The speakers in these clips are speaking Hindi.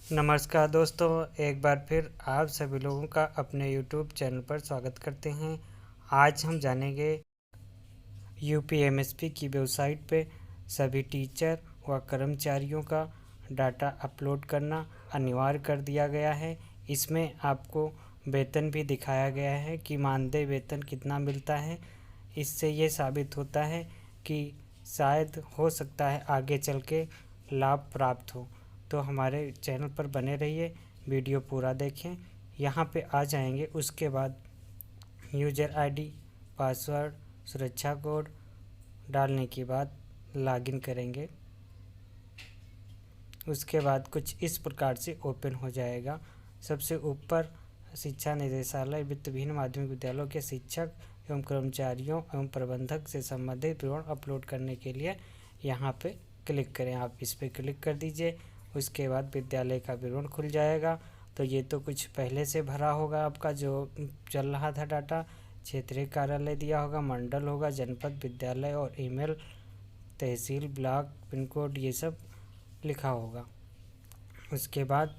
नमस्कार दोस्तों, एक बार फिर आप सभी लोगों का अपने YouTube चैनल पर स्वागत करते हैं। आज हम जानेंगे UPMSP की वेबसाइट पे सभी टीचर व कर्मचारियों का डाटा अपलोड करना अनिवार्य कर दिया गया है। इसमें आपको वेतन भी दिखाया गया है कि मानदेय वेतन कितना मिलता है। इससे ये साबित होता है कि शायद हो सकता है आगे चल के लाभ प्राप्त हो। तो हमारे चैनल पर बने रहिए, वीडियो पूरा देखें। यहाँ पे आ जाएंगे, उसके बाद यूज़र आईडी, पासवर्ड, सुरक्षा कोड डालने के बाद लॉगिन करेंगे। उसके बाद कुछ इस प्रकार से ओपन हो जाएगा। सबसे ऊपर शिक्षा निदेशालय वित्त विभिन्न माध्यमिक विद्यालयों के शिक्षक एवं कर्मचारियों एवं प्रबंधक से संबंधित विवरण अपलोड करने के लिए यहाँ पे क्लिक करें। आप इस पर क्लिक कर दीजिए। उसके बाद विद्यालय का विवरण खुल जाएगा। तो ये तो कुछ पहले से भरा होगा, आपका जो चल रहा था डाटा। क्षेत्रीय कार्यालय दिया होगा, मंडल होगा, जनपद, विद्यालय और ईमेल, तहसील, ब्लॉक, पिन कोड, ये सब लिखा होगा। उसके बाद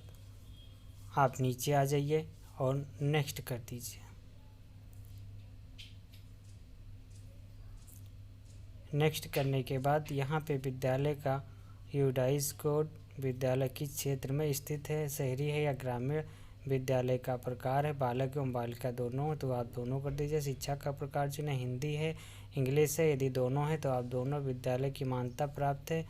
आप नीचे आ जाइए और नेक्स्ट कर दीजिए। नेक्स्ट करने के बाद यहाँ पे विद्यालय का यूडाइस कोड, विद्यालय किस क्षेत्र में स्थित है, शहरी है या ग्रामीण, विद्यालय का प्रकार है बालक एवं बालिका दोनों, तो आप दोनों कर दीजिए। शिक्षा का प्रकार चुने, हिंदी है, इंग्लिश है, यदि दोनों है तो आप दोनों। विद्यालय की मान्यता प्राप्त है,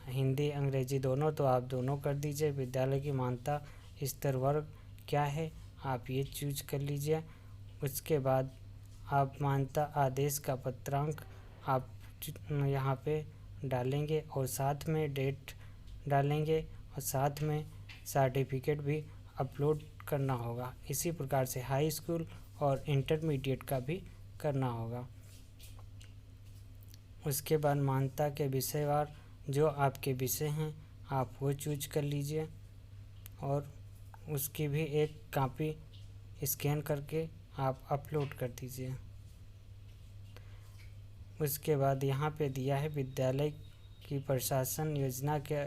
हिंदी अंग्रेजी दोनों, तो आप दोनों कर दीजिए। विद्यालय की मान्यता स्तर वर्ग क्या है, आप ये चूज कर लीजिए। उसके बाद आप मान्यता आदेश का पत्रांक आप यहाँ पे डालेंगे और साथ में डेट डालेंगे और साथ में सर्टिफिकेट भी अपलोड करना होगा। इसी प्रकार से हाई स्कूल और इंटरमीडिएट का भी करना होगा। उसके बाद मान्यता के विषयवार जो आपके विषय हैं आप वो चूज कर लीजिए और उसकी भी एक कॉपी स्कैन करके आप अपलोड कर दीजिए। उसके बाद यहाँ पे दिया है विद्यालय की प्रशासन योजना के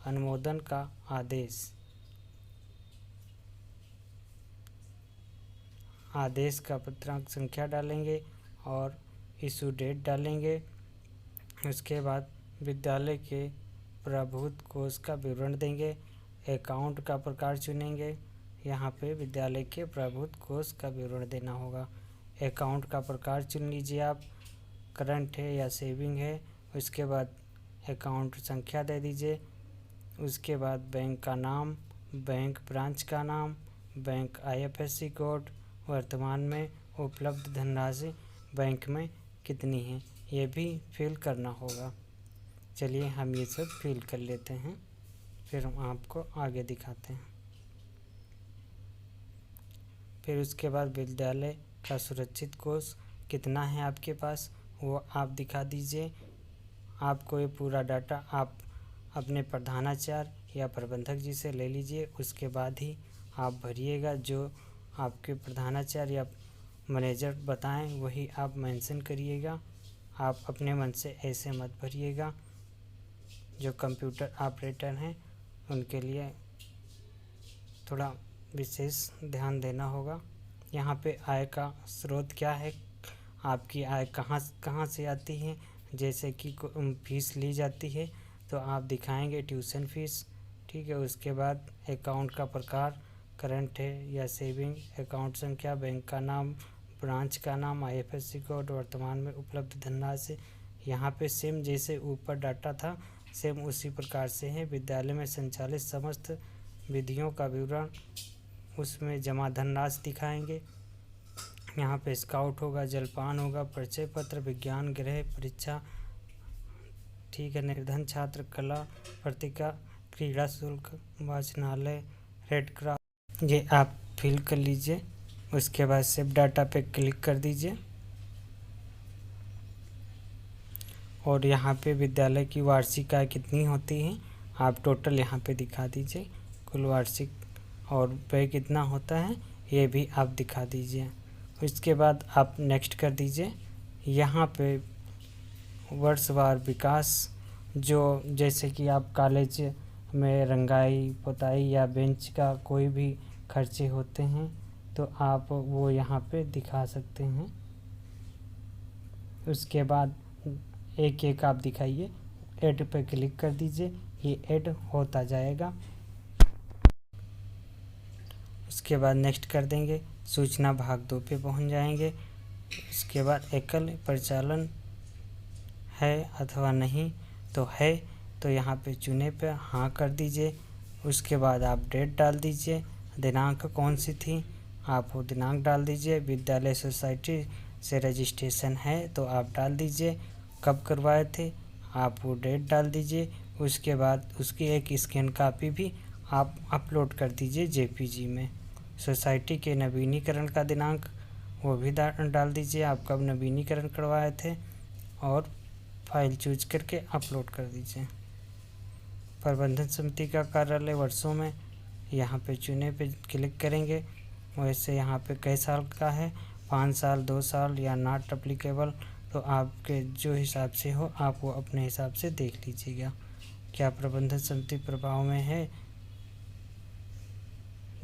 अनुमोदन का आदेश। आदेश का पत्रांक संख्या डालेंगे और इशू डेट डालेंगे। उसके बाद विद्यालय के प्रभुत्व कोष का विवरण देंगे। अकाउंट का प्रकार चुनेंगे। यहाँ पे विद्यालय के प्रभुत्व कोष का विवरण देना होगा। अकाउंट का प्रकार चुन लीजिए आप, करंट है या सेविंग है। उसके बाद अकाउंट संख्या दे दीजिए। उसके बाद बैंक का नाम, बैंक ब्रांच का नाम, बैंक IFSC कोड, वर्तमान में उपलब्ध धनराशि बैंक में कितनी है, ये भी फिल करना होगा। चलिए हम ये सब फिल कर लेते हैं, फिर हम आपको आगे दिखाते हैं। फिर उसके बाद विद्यालय का सुरक्षित कोष कितना है आपके पास, वो आप दिखा दीजिए। आपको ये पूरा डाटा आप अपने प्रधानाचार्य या प्रबंधक जी से ले लीजिए। उसके बाद ही आप भरिएगा। जो आपके प्रधानाचार्य या मैनेजर बताएं वही आप मेंशन करिएगा। आप अपने मन से ऐसे मत भरिएगा। जो कंप्यूटर ऑपरेटर हैं उनके लिए थोड़ा विशेष ध्यान देना होगा। यहाँ पे आय का स्रोत क्या है, आपकी आय कहाँ से आती है। जैसे कि फीस ली जाती है तो आप दिखाएंगे ट्यूशन फीस, ठीक है। उसके बाद अकाउंट का प्रकार करंट है या सेविंग, अकाउंट संख्या, बैंक का नाम, ब्रांच का नाम, IFSC कोड, वर्तमान में उपलब्ध धनराशि। यहाँ पे सेम जैसे ऊपर डाटा था सेम उसी प्रकार से है। विद्यालय में संचालित समस्त विधियों का विवरण, उसमें जमा धनराशि दिखाएंगे। यहाँ पे स्काउट होगा, जलपान होगा, परिचय पत्र, विज्ञान गृह परीक्षा, ठीक है, निर्धन छात्र, कला पत्रिका, क्रीड़ा शुल्क, वाचनालय, रेड क्रॉस, ये आप फिल कर लीजिए। उसके बाद सेव डाटा पे क्लिक कर दीजिए और यहाँ पे विद्यालय की वार्षिक आय कितनी होती है आप टोटल यहाँ पे दिखा दीजिए। कुल वार्षिक और व्यय कितना होता है ये भी आप दिखा दीजिए। उसके बाद आप नेक्स्ट कर दीजिए। यहाँ पे वर्षवार विकास, जो जैसे कि आप कॉलेज में रंगाई पुताई या बेंच का कोई भी खर्चे होते हैं तो आप वो यहाँ पे दिखा सकते हैं। उसके बाद एक एक आप दिखाइए, ऐड पे क्लिक कर दीजिए, ये ऐड होता जाएगा। उसके बाद नेक्स्ट कर देंगे, सूचना भाग 2 पे पहुंच जाएंगे। उसके बाद एकल परिचालन है अथवा नहीं, तो है तो यहाँ पे चुने पे हाँ कर दीजिए। उसके बाद आप डेट डाल दीजिए, दिनांक कौन सी थी आप वो दिनांक डाल दीजिए। विद्यालय सोसाइटी से रजिस्ट्रेशन है तो आप डाल दीजिए, कब करवाए थे आप वो डेट डाल दीजिए। उसके बाद उसकी एक स्कैन कॉपी भी आप अपलोड कर दीजिए जेपीजी में। सोसाइटी के नवीनीकरण का दिनांक वो भी डाल दीजिए, आप कब नवीनीकरण करवाए थे, और फाइल चूज करके अपलोड कर दीजिए। प्रबंधन समिति का कार्यालय वर्षों में, यहाँ पे चुने पे क्लिक करेंगे। वैसे यहाँ पे कई साल का है, 5 साल 2 साल या नॉट अप्लीकेबल, तो आपके जो हिसाब से हो आप वो अपने हिसाब से देख लीजिएगा। क्या प्रबंधन समिति प्रभाव में है,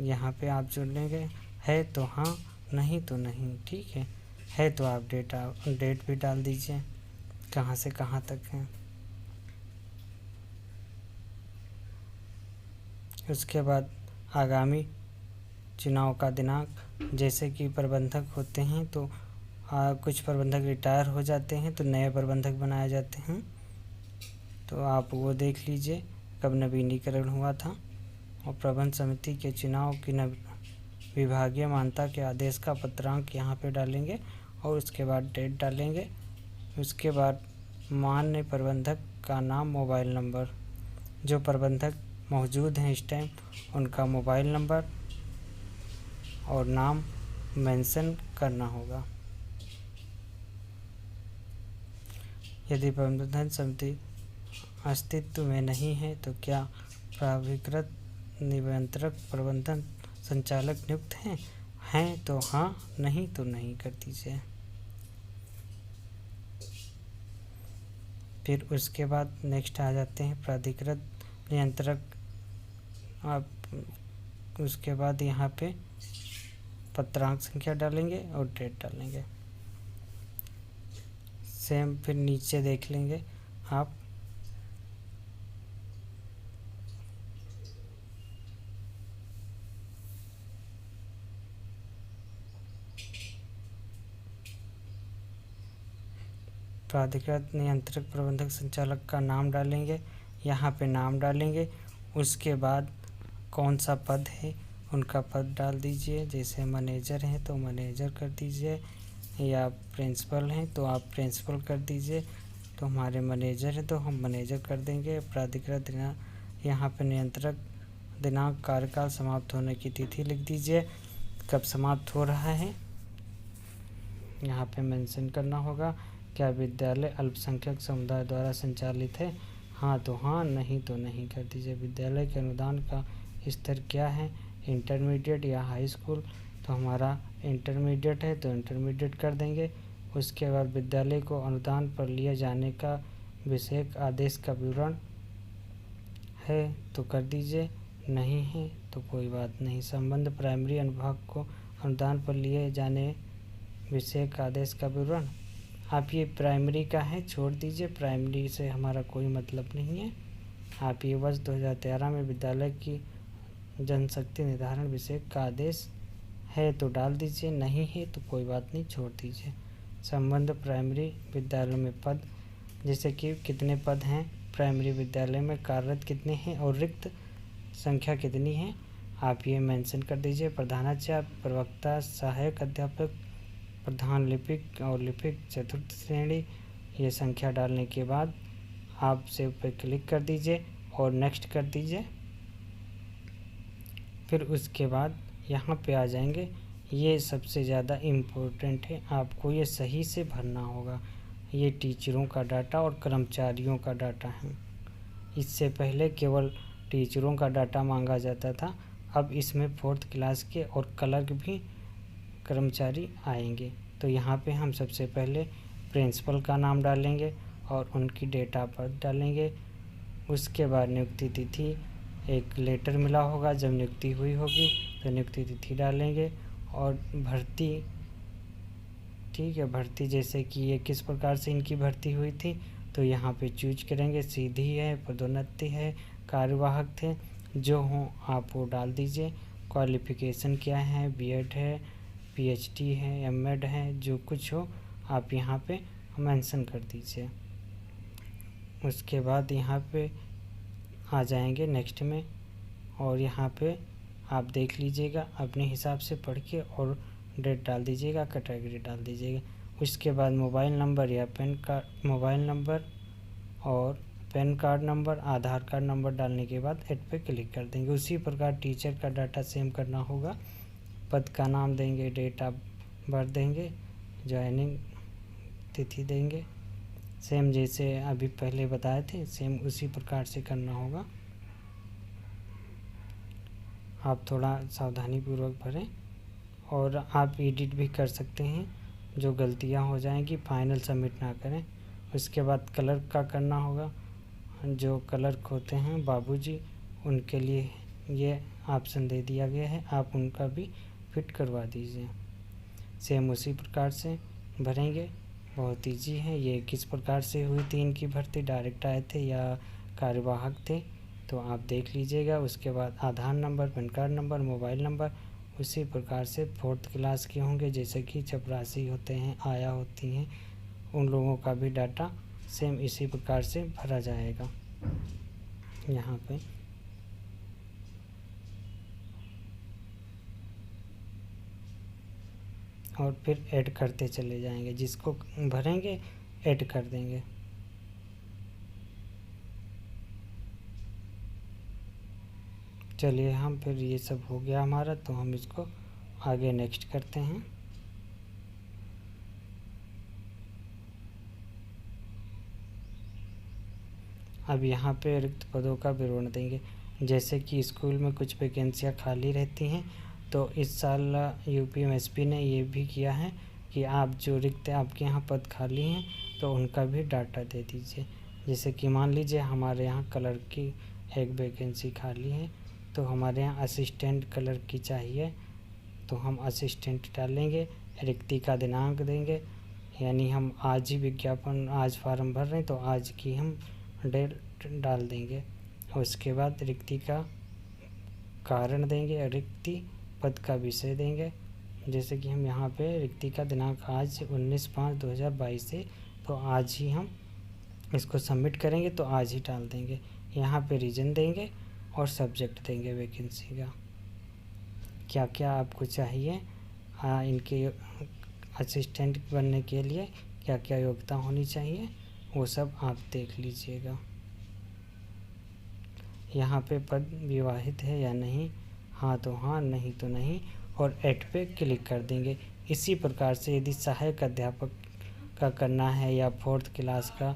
यहाँ पे आप चुन लेंगे, है तो हाँ, नहीं तो नहीं। ठीक है तो आप डेट भी डाल दीजिए कहाँ से कहाँ तक है। उसके बाद आगामी चुनाव का दिनांक, जैसे कि प्रबंधक होते हैं तो कुछ प्रबंधक रिटायर हो जाते हैं तो नए प्रबंधक बनाए जाते हैं, तो आप वो देख लीजिए कब नवीनीकरण हुआ था। और प्रबंध समिति के चुनाव की विभागीय मान्यता के आदेश का पत्रांक यहाँ पे डालेंगे और उसके बाद डेट डालेंगे। उसके बाद मान्य प्रबंधक का नाम, मोबाइल नंबर, जो प्रबंधक मौजूद हैं इस टाइम उनका मोबाइल नंबर और नाम मेंशन करना होगा। यदि प्रबंधन समिति अस्तित्व में नहीं है तो क्या प्राधिकृत नियंत्रक प्रबंधन संचालक नियुक्त हैं तो हाँ, नहीं तो नहीं कर दीजिए। फिर उसके बाद नेक्स्ट आ जाते हैं प्राधिकृत नियंत्रक। आप उसके बाद यहाँ पे पत्रांक संख्या डालेंगे और डेट डालेंगे। सेम फिर नीचे देख लेंगे आप, प्राधिकृत नियंत्रक प्रबंधक संचालक का नाम डालेंगे, यहाँ पे नाम डालेंगे। उसके बाद कौन सा पद है उनका पद डाल दीजिए, जैसे मैनेजर हैं तो मैनेजर कर दीजिए, या प्रिंसिपल हैं तो आप प्रिंसिपल कर दीजिए। तो हमारे मैनेजर हैं तो हम मैनेजर कर देंगे। प्राधिकृत यहाँ पे नियंत्रक दिनांक, कार्यकाल, समाप्त होने की तिथि लिख दीजिए, कब समाप्त हो रहा है यहाँ पे मेंशन करना होगा। क्या विद्यालय अल्पसंख्यक समुदाय द्वारा संचालित है, हाँ तो हाँ, नहीं तो नहीं कर दीजिए। विद्यालय के अनुदान का स्तर क्या है, इंटरमीडिएट या हाई स्कूल, तो हमारा इंटरमीडिएट है तो इंटरमीडिएट कर देंगे। उसके बाद विद्यालय को अनुदान पर लिए जाने का विषयक आदेश का विवरण है तो कर दीजिए, नहीं है तो कोई बात नहीं। संबंध प्राइमरी अनुभाग को अनुदान पर लिए जाने विषयक आदेश का विवरण, आप ये प्राइमरी का है छोड़ दीजिए, प्राइमरी से हमारा कोई मतलब नहीं है। आप ये वर्ष 2013 में विद्यालय की जनशक्ति निर्धारण विषयक का आदेश है तो डाल दीजिए, नहीं है तो कोई बात नहीं, छोड़ दीजिए। संबंध प्राइमरी विद्यालय में पद, जैसे कि कितने पद हैं प्राइमरी विद्यालय में, कार्यरत कितने हैं और रिक्त संख्या कितनी है, आप ये मेंशन कर दीजिए। प्रधानाचार्य, प्रवक्ता, सहायक अध्यापक, प्रधान लिपिक और लिपिक चतुर्थ श्रेणी, ये संख्या डालने के बाद आप सेव पर क्लिक कर दीजिए और नेक्स्ट कर दीजिए। फिर उसके बाद यहाँ पे आ जाएंगे, ये सबसे ज़्यादा इम्पोर्टेंट है, आपको ये सही से भरना होगा। ये टीचरों का डाटा और कर्मचारियों का डाटा है। इससे पहले केवल टीचरों का डाटा मांगा जाता था, अब इसमें 4th क्लास के और क्लर्क भी कर्मचारी आएंगे। तो यहाँ पे हम सबसे पहले प्रिंसिपल का नाम डालेंगे और उनकी डेट ऑफ बर्थ डालेंगे। उसके बाद नियुक्ति तिथि एक लेटर मिला होगा जब नियुक्ति हुई होगी, तो नियुक्ति तिथि डालेंगे। और भर्ती, ठीक है, भर्ती जैसे कि ये किस प्रकार से इनकी भर्ती हुई थी, तो यहाँ पे चूज करेंगे, सीधी है, पदोन्नति है, कार्यवाहक थे, जो हों आप वो डाल दीजिए। क्वालिफ़िकेशन क्या है, बीएड है, पीएचडी है, एमएड है, जो कुछ हो आप यहाँ पे मेंशन कर दीजिए। उसके बाद यहाँ पे आ जाएंगे नेक्स्ट में, और यहाँ पे आप देख लीजिएगा अपने हिसाब से पढ़ के, और डेट डाल दीजिएगा, कैटेगरी डाल दीजिएगा। उसके बाद मोबाइल नंबर या पैन कार्ड, मोबाइल नंबर और पैन कार्ड नंबर, आधार कार्ड नंबर डालने के बाद ऐड पे क्लिक कर देंगे। उसी प्रकार टीचर का डाटा सेम करना होगा। पद का नाम देंगे, डेट ऑफ बर्थ देंगे, ज्वाइनिंग तिथि देंगे, सेम जैसे अभी पहले बताए थे, सेम उसी प्रकार से करना होगा। आप थोड़ा सावधानी पूर्वक भरें, और आप एडिट भी कर सकते हैं, जो गलतियां हो जाएंगी फाइनल सबमिट ना करें। उसके बाद कलर का करना होगा, जो क्लर्क होते हैं बाबूजी, उनके लिए ये ऑप्शन दे दिया गया है, आप उनका भी फिट करवा दीजिए। सेम उसी प्रकार से भरेंगे, बहुत ईजी है। ये किस प्रकार से हुई थी इनकी भर्ती, डायरेक्ट आए थे या कार्यवाहक थे, तो आप देख लीजिएगा। उसके बाद Aadhaar number, PAN card number, mobile number उसी प्रकार से 4th क्लास के होंगे, जैसे कि चपरासी होते हैं, आया होती हैं, उन लोगों का भी डाटा सेम इसी प्रकार से भरा जाएगा यहाँ पे। और फिर ऐड करते चले जाएंगे, जिसको भरेंगे ऐड कर देंगे। चलिए, हम फिर ये सब हो गया हमारा, तो हम इसको आगे नेक्स्ट करते हैं। अब यहाँ पे रिक्त पदों का विवरण देंगे। जैसे कि स्कूल में कुछ वैकेंसियाँ खाली रहती हैं, तो इस साल यूपीएमएसपी ने ये भी किया है कि आप जो रिक्त आपके यहाँ पद खाली हैं, तो उनका भी डाटा दे दीजिए। जैसे कि मान लीजिए हमारे यहाँ क्लर्क की एक वैकेंसी खाली है, तो हमारे यहाँ असिस्टेंट क्लर्क की चाहिए, तो हम असिस्टेंट डालेंगे, रिक्ति का दिनांक देंगे, यानी हम आज ही विज्ञापन, आज फार्म भर रहे हैं तो आज की हम डेट डाल देंगे। उसके बाद रिक्ति का कारण देंगे, रिक्ति पद का विषय देंगे। जैसे कि हम यहाँ पे रिक्ति का दिनांक आज 19/5/2022 है, तो आज ही हम इसको सबमिट करेंगे, तो आज ही डाल देंगे। यहाँ पे रीजन देंगे और सब्जेक्ट देंगे वैकेंसी का, क्या क्या आपको चाहिए, इनके असिस्टेंट बनने के लिए क्या क्या योग्यता होनी चाहिए, वो सब आप देख लीजिएगा। यहाँ पे पद विवाहित है या नहीं, हाँ तो हाँ, नहीं तो नहीं, और ऐड पे क्लिक कर देंगे। इसी प्रकार से यदि सहायक अध्यापक का करना है, या 4th क्लास का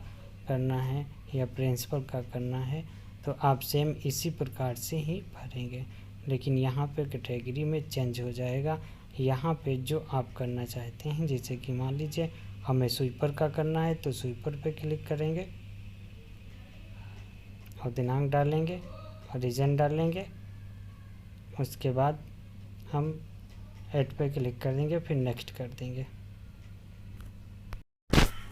करना है, या प्रिंसिपल का करना है, तो आप सेम इसी प्रकार से ही भरेंगे। लेकिन यहाँ पे कैटेगरी में चेंज हो जाएगा। यहाँ पे जो आप करना चाहते हैं, जैसे कि मान लीजिए हमें स्वीपर का करना है, तो स्वीपर पे क्लिक करेंगे और दिनांक डालेंगे और रीजन डालेंगे। उसके बाद हम ऐड पे क्लिक कर देंगे, फिर नेक्स्ट कर देंगे।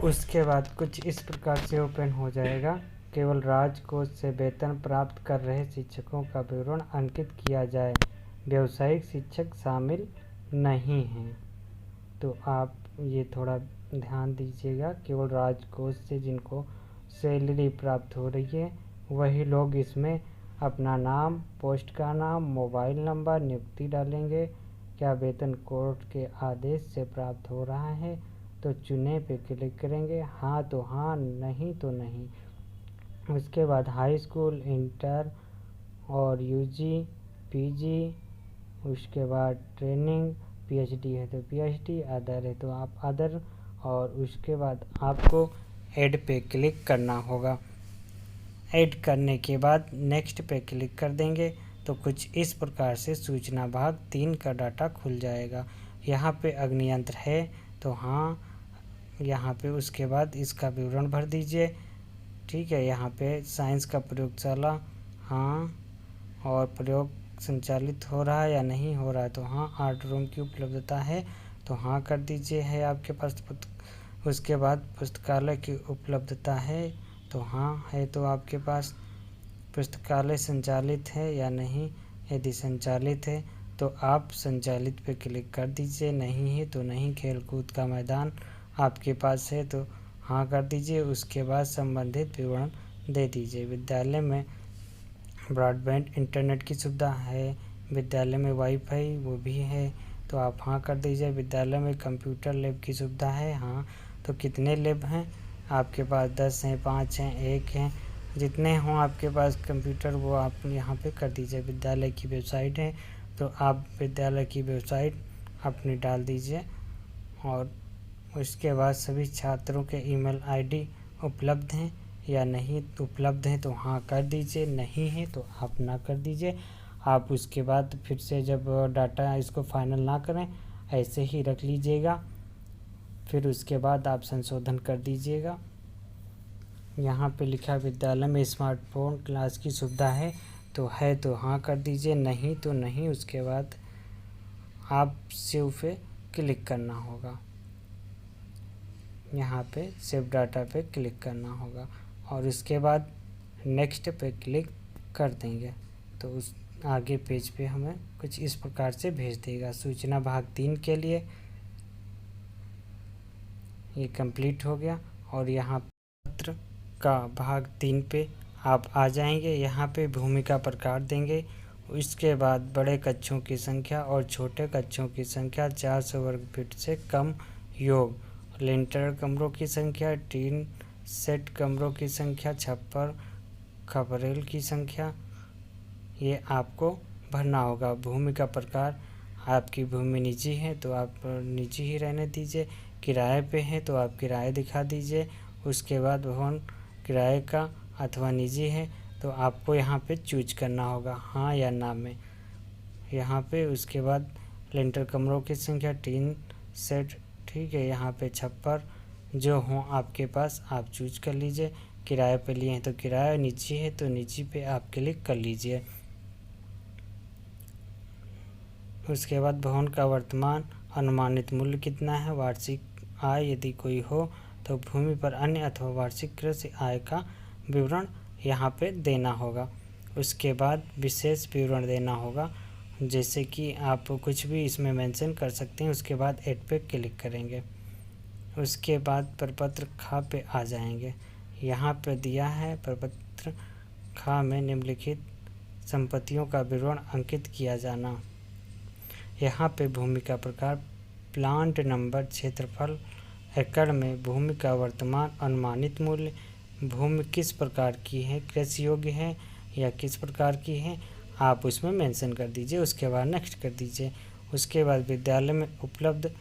उसके बाद कुछ इस प्रकार से ओपन हो जाएगा। केवल राजकोष से वेतन प्राप्त कर रहे शिक्षकों का विवरण अंकित किया जाए, व्यावसायिक शिक्षक शामिल नहीं हैं। तो आप ये थोड़ा ध्यान दीजिएगा, केवल राजकोष से जिनको सैलरी प्राप्त हो रही है वही लोग इसमें अपना नाम, पोस्ट का नाम, मोबाइल नंबर, नियुक्ति डालेंगे। क्या वेतन कोर्ट के आदेश से प्राप्त हो रहा है, तो चुने पे क्लिक करेंगे, हाँ तो हाँ, नहीं तो नहीं। उसके बाद हाई स्कूल, इंटर और यूजी, पीजी, उसके बाद ट्रेनिंग, पीएचडी है तो पीएचडी, अदर है तो आप अदर, और उसके बाद आपको ऐड पे क्लिक करना होगा। ऐड करने के बाद नेक्स्ट पे क्लिक कर देंगे, तो कुछ इस प्रकार से सूचना भाग 3 का डाटा खुल जाएगा। यहाँ पे अग्नियंत्र है तो हाँ, यहाँ पे उसके बाद इसका विवरण भर दीजिए। ठीक है, यहाँ पे साइंस का प्रयोगशाला, हाँ, और प्रयोग संचालित हो रहा है या नहीं हो रहा है, तो हाँ। आर्ट रूम की उपलब्धता है तो हाँ कर दीजिए, है आपके पास। उसके बाद पुस्तकालय की उपलब्धता है तो हाँ है, तो आपके पास पुस्तकालय संचालित है या नहीं। यदि संचालित है तो आप संचालित पे क्लिक कर दीजिए, नहीं है तो नहीं। खेलकूद का मैदान आपके पास है तो हाँ कर दीजिए। उसके बाद संबंधित विवरण दे दीजिए। विद्यालय में ब्रॉडबैंड इंटरनेट की सुविधा है, विद्यालय में वाईफाई वो भी है तो आप हाँ कर दीजिए। विद्यालय में कंप्यूटर लैब की सुविधा है, हाँ। तो कितने लैब हैं आपके पास? 10 हैं, 5 हैं, 1 हैं, जितने हों आपके पास कंप्यूटर वो आप यहाँ पे कर दीजिए। विद्यालय की वेबसाइट है तो आप विद्यालय की वेबसाइट अपनी डाल दीजिए। और उसके बाद सभी छात्रों के ईमेल आईडी उपलब्ध हैं या नहीं उपलब्ध हैं तो हाँ कर दीजिए, नहीं है तो आप ना कर दीजिए। आप उसके बाद फिर से जब डाटा इसको फाइनल ना करें, ऐसे ही रख लीजिएगा। फिर उसके बाद आप संशोधन कर दीजिएगा। यहाँ पे लिखा विद्यालय में स्मार्टफोन क्लास की सुविधा है तो हाँ कर दीजिए, नहीं तो नहीं। उसके बाद आप सेव पे क्लिक करना होगा, यहाँ पे सेव डाटा पे क्लिक करना होगा और उसके बाद नेक्स्ट पे क्लिक कर देंगे तो उस आगे पेज पे हमें कुछ इस प्रकार से भेज देगा। सूचना भाग 3 के लिए ये कंप्लीट हो गया और यहाँ पत्र का भाग 3 पे आप आ जाएंगे। यहाँ पे भूमिका प्रकार देंगे। इसके बाद बड़े कक्षों की संख्या और छोटे कक्षों की संख्या 400 वर्ग फीट से कम योग, लिंटर कमरों की संख्या, टीन सेट कमरों की संख्या, छप्पर खपरेल की संख्या, ये आपको भरना होगा। भूमि का प्रकार आपकी भूमि निजी है तो आप निजी ही रहने दीजिए, किराए पे है तो आप किराए दिखा दीजिए। उसके बाद भवन किराए का अथवा निजी है तो आपको यहाँ पे चूज करना होगा हाँ या ना में, यहाँ पे। उसके बाद लिंटर कमरों की संख्या, टीन सेट, ठीक है। यहाँ पे छप्पर जो हों आपके पास आप चूज कर लीजिए। किराए पे लिए हैं तो किराया, निजी है तो निजी पे आप क्लिक कर लीजिए। उसके बाद भवन का वर्तमान अनुमानित मूल्य कितना है, वार्षिक आय यदि कोई हो तो भूमि पर अन्य अथवा वार्षिक कृषि आय का विवरण यहाँ पे देना होगा। उसके बाद विशेष विवरण देना होगा, जैसे कि आप कुछ भी इसमें मेंशन कर सकते हैं। उसके बाद ऐड पे क्लिक करेंगे। उसके बाद प्रपत्र खा पे आ जाएंगे। यहाँ पे दिया है प्रपत्र खा में निम्नलिखित संपत्तियों का विवरण अंकित किया जाना। यहाँ पे भूमि का प्रकार, प्लांट नंबर, क्षेत्रफल एकड़ में, भूमि का वर्तमान अनुमानित मूल्य, भूमि किस प्रकार की है, कृषि योग्य है या किस प्रकार की है, आप उसमें मेंशन कर दीजिए। उसके बाद नेक्स्ट कर दीजिए। उसके बाद विद्यालय में उपलब्ध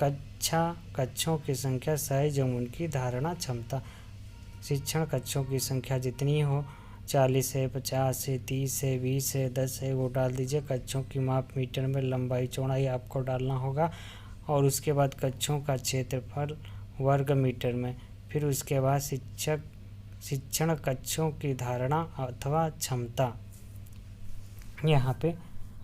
कक्षों की संख्या, साइज एवं उनकी धारणा क्षमता। शिक्षण कक्षों की संख्या जितनी हो, 40 है, 50 है, 30 है, 20 है, 10 है, वो डाल दीजिए। कक्षों की माप मीटर में, लंबाई चौड़ाई आपको डालना होगा। और उसके बाद कक्षों का क्षेत्रफल वर्ग मीटर में। फिर उसके बाद शिक्षण कक्षों की धारणा अथवा क्षमता। यहाँ पे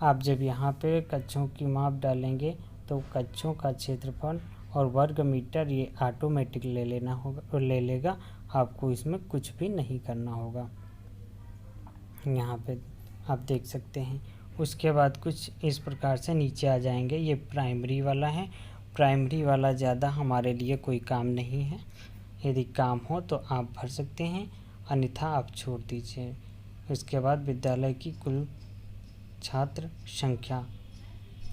आप जब यहाँ पे कक्षों की माप डालेंगे तो कक्षों का क्षेत्रफल और वर्ग मीटर ये ऑटोमेटिक ले लेगा। आपको इसमें कुछ भी नहीं करना होगा, यहाँ पे आप देख सकते हैं। उसके बाद कुछ इस प्रकार से नीचे आ जाएंगे। ये प्राइमरी वाला है। प्राइमरी वाला ज़्यादा हमारे लिए कोई काम नहीं है, यदि काम हो तो आप भर सकते हैं, अन्यथा आप छोड़ दीजिए। उसके बाद विद्यालय की कुल छात्र संख्या,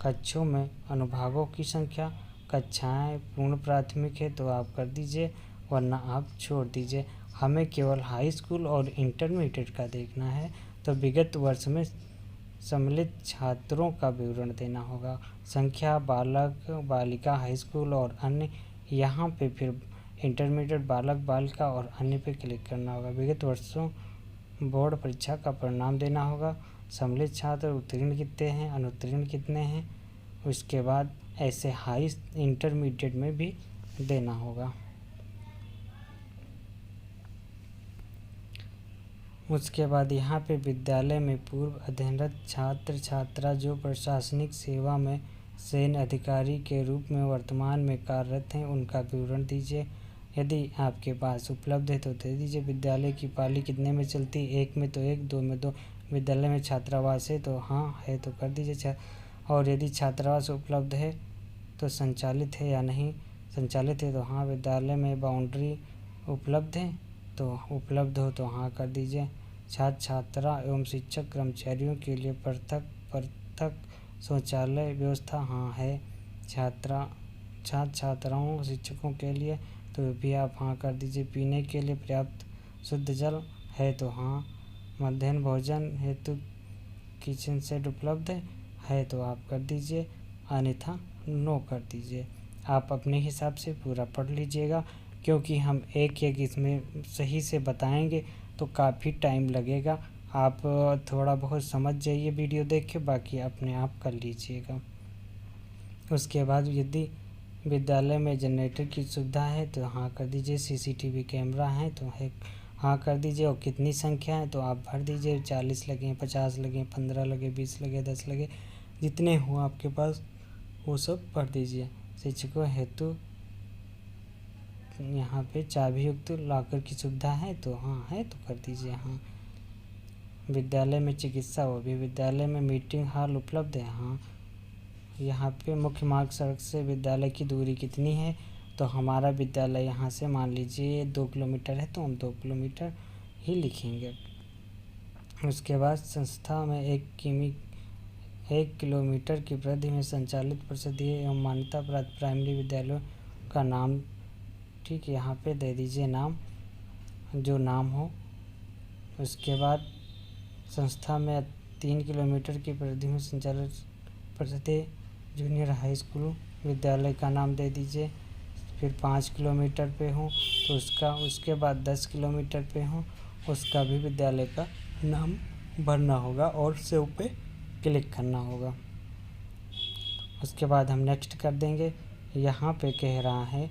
कक्षों में अनुभागों की संख्या, कक्षाएं पूर्ण प्राथमिक है तो आप कर दीजिए, वरना आप छोड़ दीजिए। हमें केवल हाई स्कूल और इंटरमीडिएट का देखना है तो विगत वर्ष में सम्मिलित छात्रों का विवरण देना होगा। संख्या, बालक बालिका, हाई स्कूल और अन्य। यहाँ पे फिर इंटरमीडिएट, बालक बालिका और अन्य पे क्लिक करना होगा। विगत वर्षों बोर्ड परीक्षा का परिणाम देना होगा। सम्मिलित छात्र उत्तीर्ण कितने हैं, अनुत्तीर्ण कितने हैं। उसके बाद ऐसे हाई इंटरमीडिएट में भी देना होगा। उसके बाद यहाँ पे विद्यालय में पूर्व अध्ययनरत छात्र छात्रा जो प्रशासनिक सेवा में सैन्य अधिकारी के रूप में वर्तमान में कार्यरत हैं उनका विवरण दीजिए। यदि आपके पास उपलब्ध है तो दे दीजिए। विद्यालय की पाली कितने में चलती है? 1 में तो 1, 2 में 2। विद्यालय में छात्रावास है तो हाँ है तो कर दीजिए। और यदि छात्रावास उपलब्ध है तो संचालित है या नहीं? संचालित है तो हाँ। विद्यालय में बाउंड्री उपलब्ध है तो उपलब्ध हो तो हाँ कर दीजिए। छात्र छात्रा एवं शिक्षक कर्मचारियों के लिए पृथक शौचालय व्यवस्था हाँ है। छात्र छात्राओं शिक्षकों के लिए तो भी आप हाँ कर दीजिए। पीने के लिए पर्याप्त शुद्ध जल है तो हाँ। मध्याह्न भोजन हेतु किचन सेट उपलब्ध है तो आप कर दीजिए, अन्यथा नो कर दीजिए। आप अपने हिसाब से पूरा पढ़ लीजिएगा, क्योंकि हम एक एक इसमें सही से बताएंगे तो काफ़ी टाइम लगेगा। आप थोड़ा बहुत समझ जाइए वीडियो देख के, बाकी अपने आप कर लीजिएगा। उसके बाद यदि विद्यालय में जनरेटर की सुविधा है तो हाँ कर दीजिए। सीसीटीवी कैमरा है तो है हाँ कर दीजिए। और कितनी संख्या है तो आप भर दीजिए। 40 लगे, 50 लगे, 15 लगे, 20 लगे, 10 लगे, जितने हो आपके पास वो सब भर दीजिए। शिक्षकों हेतु यहाँ पे चाबी युक्त लॉकर की सुविधा है तो हाँ है तो कर दीजिए हाँ। विद्यालय में चिकित्सा, वो भी विद्यालय में मीटिंग हॉल उपलब्ध है हाँ। यहाँ पे मुख्य मार्ग सड़क से विद्यालय की दूरी कितनी है तो हमारा विद्यालय यहाँ से मान लीजिए 2 किलोमीटर है तो हम 2 किलोमीटर ही लिखेंगे। उसके बाद संस्था में 1 किलोमीटर की परिधि में संचालित परिषदीय एवं मान्यता प्राप्त प्राइमरी विद्यालयों का नाम, ठीक है, यहाँ पे दे दीजिए नाम, जो नाम हो। उसके बाद संस्था में 3 किलोमीटर की परिधि में संचालित परिषदीय जूनियर हाई स्कूल विद्यालय का नाम दे दीजिए। फिर 5 किलोमीटर पे हो तो उसका, उसके बाद 10 किलोमीटर पे हो उसका भी विद्यालय का नाम भरना होगा और सेव पे क्लिक करना होगा। उसके बाद हम नेक्स्ट कर देंगे। यहाँ पे कह रहा है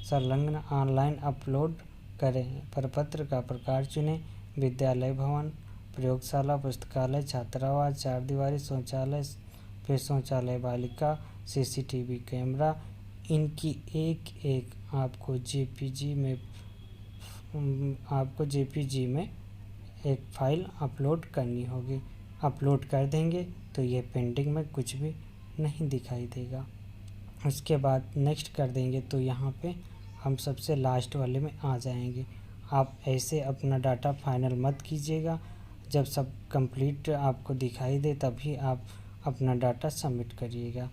संलग्न ऑनलाइन अपलोड करें। प्रपत्र का प्रकार चुनें। विद्यालय भवन, प्रयोगशाला, पुस्तकालय, छात्रावास, 4 दीवारी, शौचालय, फिर शौचालय बालिका, सीसीटीवी कैमरा। इनकी एक आपको जेपीजी में एक फ़ाइल अपलोड करनी होगी। अपलोड कर देंगे तो ये पेंडिंग में कुछ भी नहीं दिखाई देगा। उसके बाद नेक्स्ट कर देंगे तो यहाँ पे हम सबसे लास्ट वाले में आ जाएंगे। आप ऐसे अपना डाटा फाइनल मत कीजिएगा, जब सब कंप्लीट आपको दिखाई दे तभी आप अपना डाटा सबमिट करिएगा।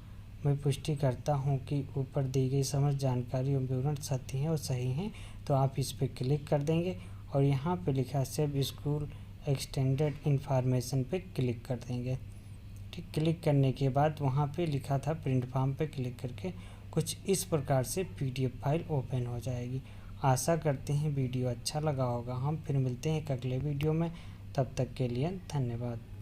मैं पुष्टि करता हूँ कि ऊपर दी गई समस्त जानकारी एवं विवरण सत्य हैं और सही हैं, तो आप इस पर क्लिक कर देंगे और यहाँ पे लिखा है सेव स्कूल एक्सटेंडेड इंफॉर्मेशन पे क्लिक कर देंगे। ठीक, क्लिक करने के बाद वहाँ पे लिखा था प्रिंट फॉर्म पे क्लिक करके कुछ इस प्रकार से PDF फाइल ओपन हो जाएगी। आशा करते हैं वीडियो अच्छा लगा होगा। हम फिर मिलते हैं एक अगले वीडियो में, तब तक के लिए धन्यवाद।